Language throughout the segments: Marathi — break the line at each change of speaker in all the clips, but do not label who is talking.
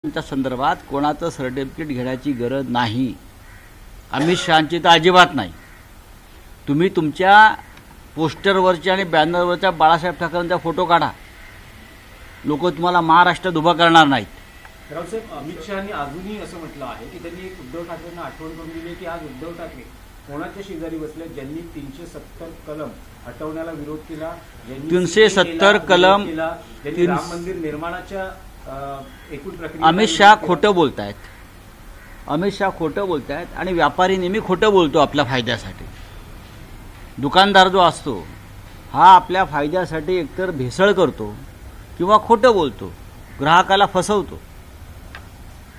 त्या संदर्भात कोणाचं सर्टिफिकेट घेण्याची गरज नाही। अमित शहांची तर अजिबात नाही। तुम्ही तुमच्या पोस्टरवरच्या आणि बॅनरवरच्या बाळासाहेब ठाकरेंचा फोटो काढा, लोक तुम्हाला महाराष्ट्रात उभा करणार नाहीत।
रावसाहेब, अमित शहांनी अजूनही असं म्हटलं आहे की त्यांनी एक उद्धव ठाकरेंना आठवण करून दिली की आज उद्धव ठाकरे कोणाच्या शेजारी बसले, ज्यांनी 370 कलम हटवण्याला विरोध केला, ज्यांनी
370 कलम
ज्यांनी राम मंदिर निर्माणाच्या एकूण प्रक्रिया।
अमित शहा खोटं बोलतायत, अमित शहा खोटं बोलतायत आणि व्यापारी नेहमी खोटं बोलतो आपल्या फायद्यासाठी। दुकानदार जो असतो हा आपल्या फायद्यासाठी एकतर भेसळ करतो किंवा खोटं बोलतो, ग्राहकाला फसवतो।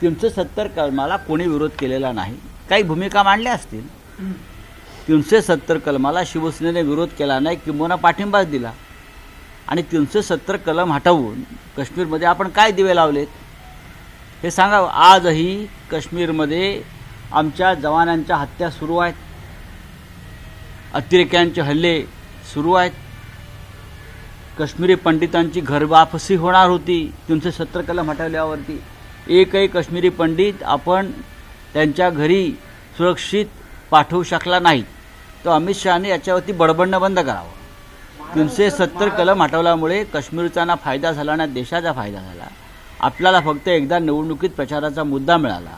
370 कलमाला कोणी विरोध केलेला नाही, काही भूमिका मांडल्या असतील। 370 कलमाला शिवसेनेने विरोध केला नाही, किंबहुना पाठिंबाच दिला। आणि 370 कलम हटवून काश्मीरमध्ये आपण काय दिवे लावलेत हे सांगा। आजही काश्मीरमध्ये आमच्या जवानांच्या हत्या सुरू आहेत, अतिरेक्यांचे हल्ले सुरू आहेत, काश्मीरी पंडितांची घरवापसी होणार होती 370 कलम हटवल्यावरती। एकही काश्मीरी पंडित आपण त्यांच्या घरी सुरक्षित पाठवू शकला नाही। तर अमित शहाने याच्यावरती बडबडणं बंद करावं। 370 कलम हटवल्यामुळे काश्मीरचा ना फायदा झाला ना देशाचा फायदा झाला। आपल्याला फक्त एकदा निवडणुकीत प्रचाराचा मुद्दा मिळाला।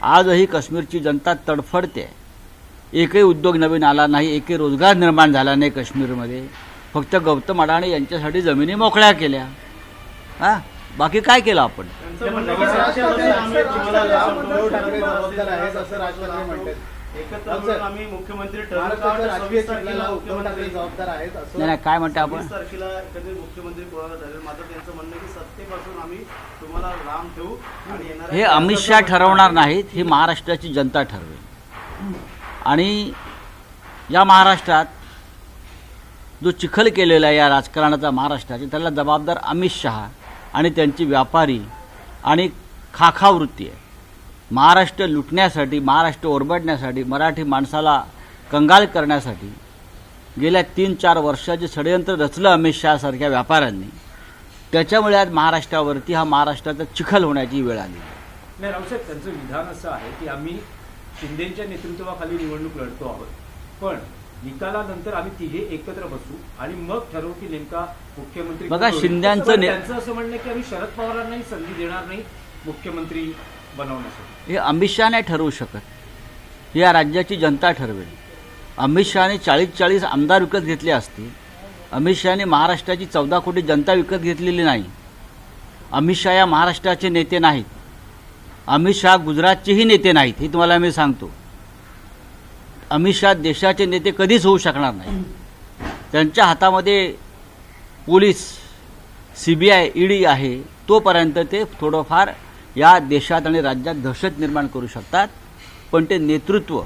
आजही काश्मीरची जनता तडफडते, एकही उद्योग नवीन आला नाही, एकही रोजगार निर्माण झाला नाही काश्मीरमध्ये। फक्त गौतम अडाणी यांच्यासाठी जमिनी मोकळ्या केल्या, हां, बाकी काय केलं आपण?
आम्ही मुख्यमंत्री
नाही काय म्हणते आपण?
मुख्यमंत्री मात्र त्यांचं म्हणणं की सत्तेपासून आम्ही तुम्हाला लांब ठेवू आणि
हे अमित शहा ठरवणार नाहीत, ही महाराष्ट्राची जनता ठरवेल। आणि या महाराष्ट्रात जो चिखल केलेला आहे या राजकारणाचा महाराष्ट्राचा, त्याला जबाबदार अमित शहा आणि त्यांची व्यापारी आणि खाखावृत्ती आहे। महाराष्ट्र लुटण्यासाठी, महाराष्ट्र ओरबडण्यासाठी, मराठी माणसाला कंगाल करण्यासाठी गेल्या 3-4 वर्षाचे षडयंत्र रचलं अमित शहासारख्या व्यापाऱ्यांनी। त्याच्यामुळे आज महाराष्ट्रावरती हा महाराष्ट्राचा चिखल होण्याची वेळ आली
नाही। रावसाहेब, त्यांचं विधान असं आहे की आम्ही शिंदेच्या नेतृत्वाखाली निवडणूक लढतो आहोत, पण निकालानंतर आम्ही तिघे एकत्र बसू आणि मग ठरवू की नेमका मुख्यमंत्री।
बघा, शिंदेचं
त्यांचं असं म्हणणं की आम्ही शरद पवारांनाही संधी देणार नाही मुख्यमंत्री बनवण्यासाठी।
हे अमित शहा नाही ठरवू शकत, ही या राज्याची जनता ठरवेल। अमित शहाने 40 आमदार विकत घेतले असते। अमित शहाने महाराष्ट्राची 14 कोटी जनता विकत घेतलेली नाही। अमित शहा या महाराष्ट्राचे नेते नाहीत, अमित शहा गुजरातचेही नेते नाहीत, हे तुम्हाला मी सांगतो। अमित शहा देशाचे नेते कधीच होऊ शकणार नाही। त्यांच्या हातामध्ये पोलीस, CBI, ED आहे, तोपर्यंत ते थोडंफार या देशात आणि राज्यात दहशत निर्माण करू शकतात, पण ते नेतृत्व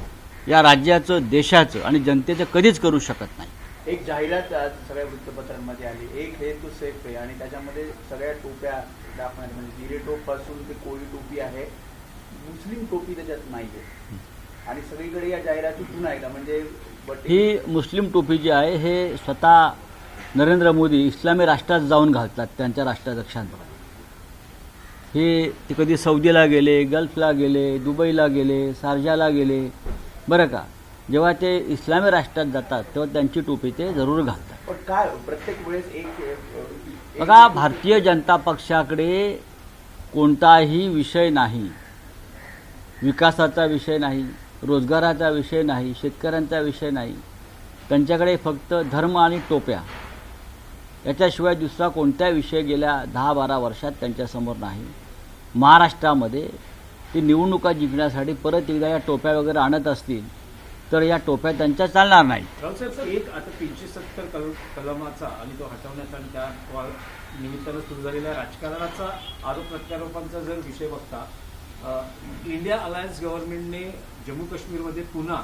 या राज्याचं, देशाचं आणि जनतेचं कधीच करू शकत नाही।
एक जाहिरात आज सगळ्या वृत्तपत्रांमध्ये आली, एक हे तो सेफ आहे, आणि त्याच्यामध्ये सगळ्या टोप्या दाखवण्यात, म्हणजे जिरे टोप पासून ते कोळी टोपी आहे, मुस्लिम टोपी त्याच्यात नाही आहे। आणि सगळीकडे या जाहिराती पुन्हा एकदा म्हणजे
ही मुस्लिम टोपी जी आहे हे स्वतः नरेंद्र मोदी इस्लामी राष्ट्रात जाऊन घालतात, त्यांच्या राष्ट्राध्यक्षांबरोबर। हे ते कधी सौदीला गेले, गल्फला गेले, दुबईला गेले, शारजाला गेले, बरं का। जेव्हा ते इस्लामी राष्ट्रात जातात तेव्हा त्यांची टोपी ते जरूर घालतात।
पण काय प्रत्येक वेळेस एक
बघा, भारतीय जनता पक्षाकडे कोणताही विषय नाही, विकासाचा विषय नाही, रोजगाराचा विषय नाही, शेतकऱ्यांचा विषय नाही। त्यांच्याकडे फक्त धर्म आणि टोप्या, याच्याशिवाय दुसरा कोणता विषय गेल्या 10-12 वर्षात त्यांच्यासमोर नाही। महाराष्ट्रामध्ये ते निवडणुका जिंकण्यासाठी परत एकदा या टोप्या वगैरे आणत असतील तर या टोप्या त्यांच्या चालणार नाही।
रावसाहेब, एक आता 370 कलमाचा आणि तो हटवण्याचा आणि त्या निमित्तानं सुरू झालेल्या राजकारणाचा आरोप प्रत्यारोपांचा जर विषय बघता, इंडिया अलायन्स गव्हर्नमेंटने जम्मू काश्मीरमध्ये पुन्हा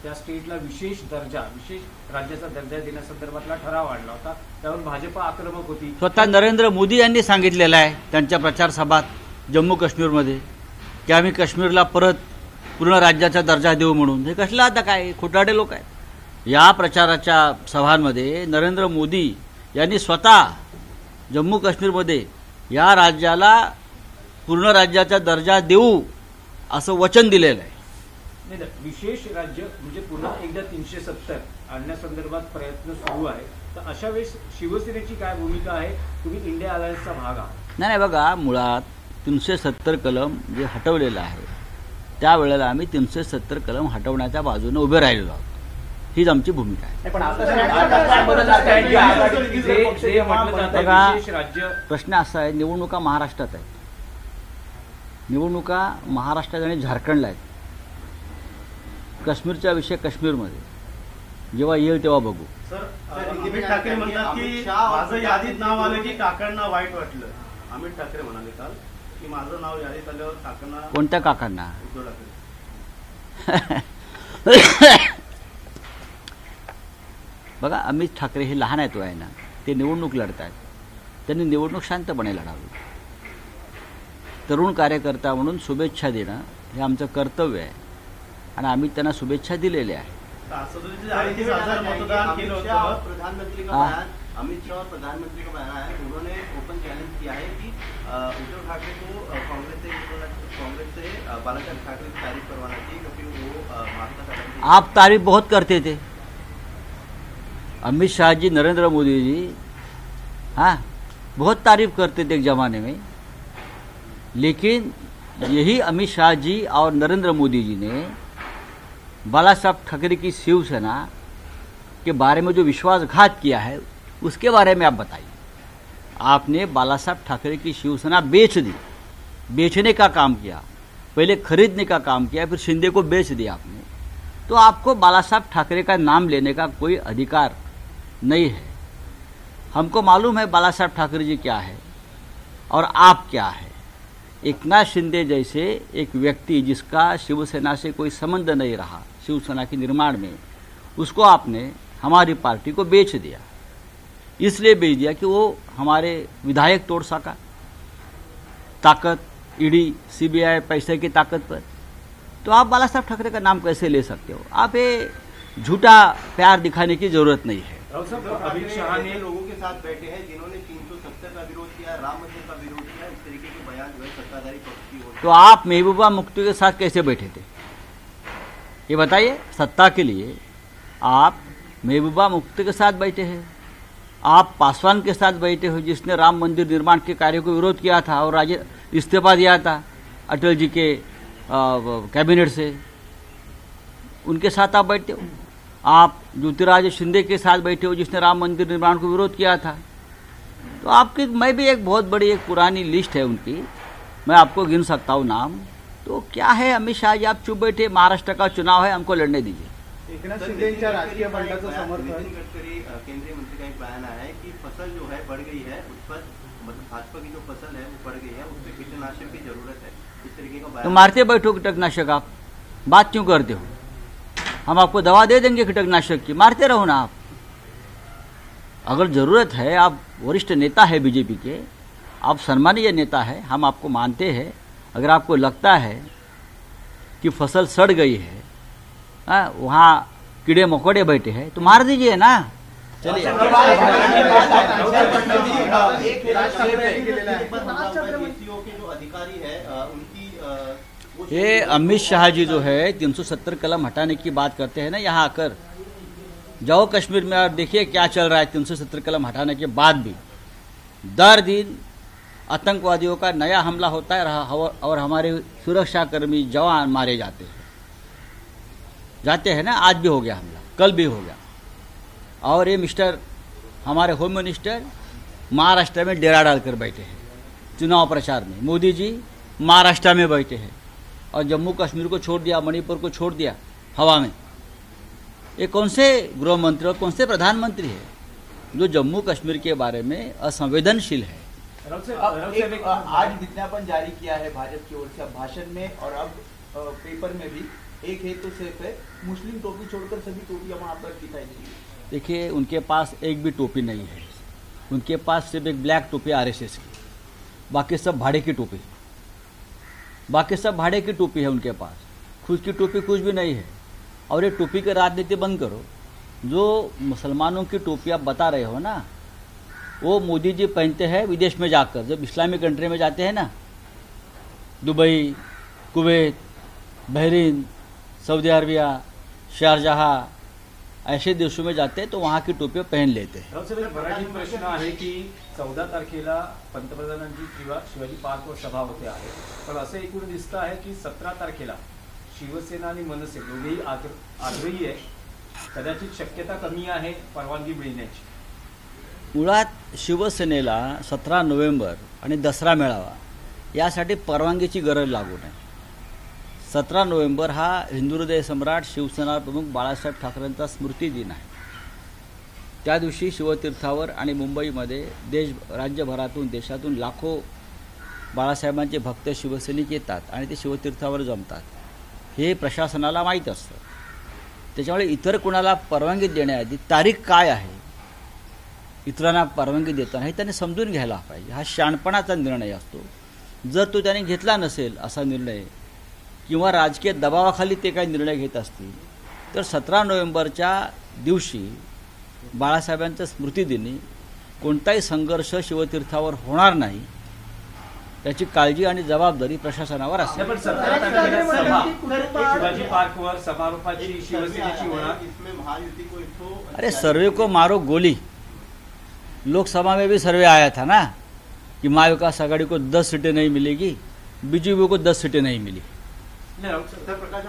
त्या स्टेटला विशेष राज्याचा दर्जा देण्यासंदर्भातला ठराव आणला होता, त्यावर भाजप आक्रमक होती।
स्वतः नरेंद्र मोदी यांनी सांगितलेलं आहे त्यांच्या प्रचार सभात जम्मू काश्मीरमध्ये की आम्ही काश्मीरला परत पूर्ण राज्याचा दर्जा देऊ म्हणून। हे कसलं आता काय खोटारडे लोक आहेत। या प्रचाराच्या सभांमध्ये नरेंद्र मोदी यांनी स्वतः जम्मू काश्मीरमध्ये या राज्याला पूर्ण राज्याचा दर्जा देऊ असं वचन दिलेलं आहे.
नाही, विशेष राज्य म्हणजे पुन्हा एकदा 370 आणण्यासंदर्भात प्रयत्न सुरू आहे. तर अशा वेळेस शिवसेनेची काय भूमिका आहे? तुम्ही इंडिया अलायन्सचा भाग आहात.
नाही बघा, मुळात 370 कलम जे हटवलेलं आहे त्यावेळेला आम्ही 370 कलम हटवण्याच्या बाजूने उभे राहिलेलो आहोत. हीच आमची भूमिका आहे.
पण आता
जे म्हटलं जातं
बघा,
विशेष राज्य,
प्रश्न असा आहे, निवडणुका महाराष्ट्रात आहेत. निवडणुका महाराष्ट्रात आणि झारखंडला आहेत. काश्मीरचा विषय काश्मीरमध्ये जेव्हा येईल तेव्हा बघू.
सर, अमित ठाकरे म्हणतात की माझं यादीत नाव आलं की काकांना वाईट वाटलं. अमित ठाकरे म्हणाले काल की माझं नाव यादीत आल्यावर काकांना.
कोणत्या काकांना?
उद्धव ठाकरे.
बघा, अमित ठाकरे हे लहान आहेत वयानं, ते निवडणूक लढत आहेत. त्यांनी निवडणूक शांतपणे लढावी. तरुण कार्यकर्ता म्हणून शुभेच्छा देणं हे आमचं कर्तव्य आहे आणि आम्ही त्यांना शुभेच्छा दिलेल्या आहेत.
प्रधानमंत्री का
हाँ।
बयान, अमित शाह और प्रधानमंत्री का बयान है, उन्होंने ओपन चैलेंज किया है कि उद्धव ठाकरे को कांग्रेस से बालासाहेब ठाकरे की तारीफ करवाना चाहिए क्योंकि वो महात्मा गांधी.
आप तारीफ बहुत करते थे, अमित शाह जी, नरेंद्र मोदी जी, हाँ, बहुत तारीफ करते थे एक ज़माने में. लेकिन यही अमित शाह जी और नरेंद्र मोदी जी ने बाला साहब ठाकरे की शिवसेना के बारे में जो विश्वासघात किया है उसके बारे में आप बताइए. आपने बाला साहब ठाकरे की शिवसेना बेच दी, बेचने का काम किया. पहले खरीदने का काम किया, फिर शिंदे को बेच दिया आपने. तो आपको बाला साहब ठाकरे का नाम लेने का कोई अधिकार नहीं है. हमको मालूम है बाला साहब ठाकरे जी क्या है और आप क्या है. एकनाथ शिंदे जैसे एक व्यक्ति जिसका शिवसेना से कोई संबंध नहीं रहा शिवसेना के निर्माण में, उसको आपने हमारी पार्टी को बेच दिया. इसलिए बेच दिया कि वो हमारे विधायक तोड़ सका, ताकत ईडी सीबीआई पैसे की ताकत पर. तो आप बाला साहब ठाकरे का नाम कैसे ले सकते हो? आप ये झूठा प्यार दिखाने की जरूरत नहीं है.
राव साहब, अमित शाह ने
लोगों के साथ बैठे हैं जिन्होंने 370 का विरोध किया, राम मंदिर का विरोध किया. इस तरीके के बयान जो है सत्ताधारी पक्ष की ओर.
तो आप महबूबा मुफ्ती के साथ कैसे बैठे थे ये बताइए. सत्ता के लिए आप महबूबा मुफ्ती के साथ बैठे हैं, आप पासवान के साथ बैठे हो जिसने राम मंदिर निर्माण के कार्य को विरोध किया था और इस्तीफा दिया था अटल जी के कैबिनेट से. उनके साथ आप बैठते हो. आप ज्योतिरादित्य शिंदे के साथ बैठे हो जिसने राम मंदिर निर्माण को विरोध किया था. तो आपकी मैं भी एक बहुत बड़ी एक पुरानी लिस्ट है उनकी, मैं आपको गिन सकता हूँ नाम. तो क्या है अमित शाह जी, आप चुप बैठे. महाराष्ट्र का चुनाव है, हमको लड़ने दीजिए.
एकनाथ शिंदेच्या राजकीय बंडाचं समर्थन.
नितिन गडकरी केंद्रीय मंत्री का एक बयान आया है कि फसल जो है बढ़ गई है, उस पर मतलब भाजपा की जो फसल है वो बढ़ गई है, उस पर कीटनाशक की जरूरत है. इस तरीके का
तो
बयान.
मारते बैठो कीटनाशक. आप बात क्यों करते हो? हम आपको दवा दे देंगे कीटनाशक की, मारते रहो ना आप. अगर ज़रूरत है, आप वरिष्ठ नेता है बीजेपी के, आप सम्मानीय नेता है, हम आपको मानते हैं. अगर आपको लगता है कि फसल सड़ गई है, वहाँ कीड़े मकोड़े बैठे हैं, तो मार दीजिए ना. चलिए.
के जो अधिकारी है उनकी
ये अमित शाह जी जो है 370 कलम हटाने की बात करते हैं ना, यहाँ आकर जाओ कश्मीर में और देखिए क्या चल रहा है. 370 कलम हटाने के बाद भी दर दिन आतंकवादियों का नया हमला होता है और हमारे सुरक्षाकर्मी जवान मारे जाते हैं ना. आज भी हो गया हमला, कल भी हो गया. और ये मिस्टर हमारे होम मिनिस्टर महाराष्ट्र में डेरा डालकर बैठे हैं चुनाव प्रचार में. मोदी जी महाराष्ट्र में बैठे हैं और जम्मू कश्मीर को छोड़ दिया, मणिपुर को छोड़ दिया हवा में. ये कौन से गृह मंत्री और कौन से प्रधानमंत्री है जो जम्मू कश्मीर के बारे में असंवेदनशील है?
आज विज्ञापन जारी किया है भाजपा की ओर से, अब भाषण में और अब पेपर में भी, एक है तो सिर्फ है मुस्लिम टोपी छोड़कर सभी टोपियां वहां पर दिखाई देंगी.
देखिए, उनके पास एक भी टोपी नहीं है. उनके पास सिर्फ एक ब्लैक टोपी आरएसएस की, बाकी सब भाड़े की टोपी. बाकी सब भाड़े की टोपी है उनके पास, खुद की टोपी कुछ भी नहीं है. और ये टोपी की राजनीति बंद करो. जो मुसलमानों की टोपी आप बता रहे हो ना, वो मोदी जी पहनते हैं विदेश में जाकर, जब इस्लामिक कंट्री में जाते हैं ना, Dubai, Kuwait, Bahrain, Saudi Arabia, Sharjah ऐसे देशों में जाते हैं तो वहाँ की टोपियाँ पहन लेते हैं।
राऊत साहेब, एक मराठी प्रश्न आहे की 14 तारखेला पंतप्रधानांची किंवा शिवाजी पार्कवर सभा होते आहे, पण असं एकूण दिसतं आहे की 17 तारखेला शिवसेना आणि मनसे दोघेही आग्रही आहे, कदाचित शक्यता कमी आहे परवानगी मिळण्याची.
मुळात शिवसेनेला 17 नोव्हेंबर आणि दसरा मेळावा यासाठी परवानगीची गरज लागू नये. 17 नोव्हेंबर हा हिंदू हृदय सम्राट शिवसेना प्रमुख बाळासाहेब ठाकरेंचा स्मृती दिन आहे. त्या दिवशी शिवतीर्थावर आणि मुंबईमध्ये राज्यभरातून देशातून लाखो बाळासाहेबांचे भक्त शिवसैनिक येतात आणि ते शिवतीर्थावर जमतात. हे प्रशासनाला माहीत असतं. त्याच्यामुळे इतर कुणाला परवानगी देण्याआधी तारीख काय आहे, इतरांना परवानगी देताना हे त्यांनी समजून घ्यायला पाहिजे. हा शहाणपणाचा निर्णय असतो. जर तो त्याने घेतला नसेल असा निर्णय किंवा राजकीय दबावाखाली ते काही निर्णय घेत असतील तर 17 नोव्हेंबरच्या दिवशी बाळासाहेबांच्या स्मृतिदिनी कोणताही संघर्ष शिवतीर्थावर होणार नाही त्याची काळजी आणि जबाबदारी प्रशासनावर असेल.
पण 17 तारखेला सभा शिवाजी पार्कवर समारोपाची शिवसेनेची होणार.
इसमें महायुति को एक तो
अरे सर्वे को मारो गोली. लोकसभा में भी सर्वे आया था ना कि महाविकास आघाड़ी को 10 सीटें नहीं मिलेगी, बीजेपी को 10 सीटें नहीं मिली.
नाही, राऊत साहेब,
सर प्रकाश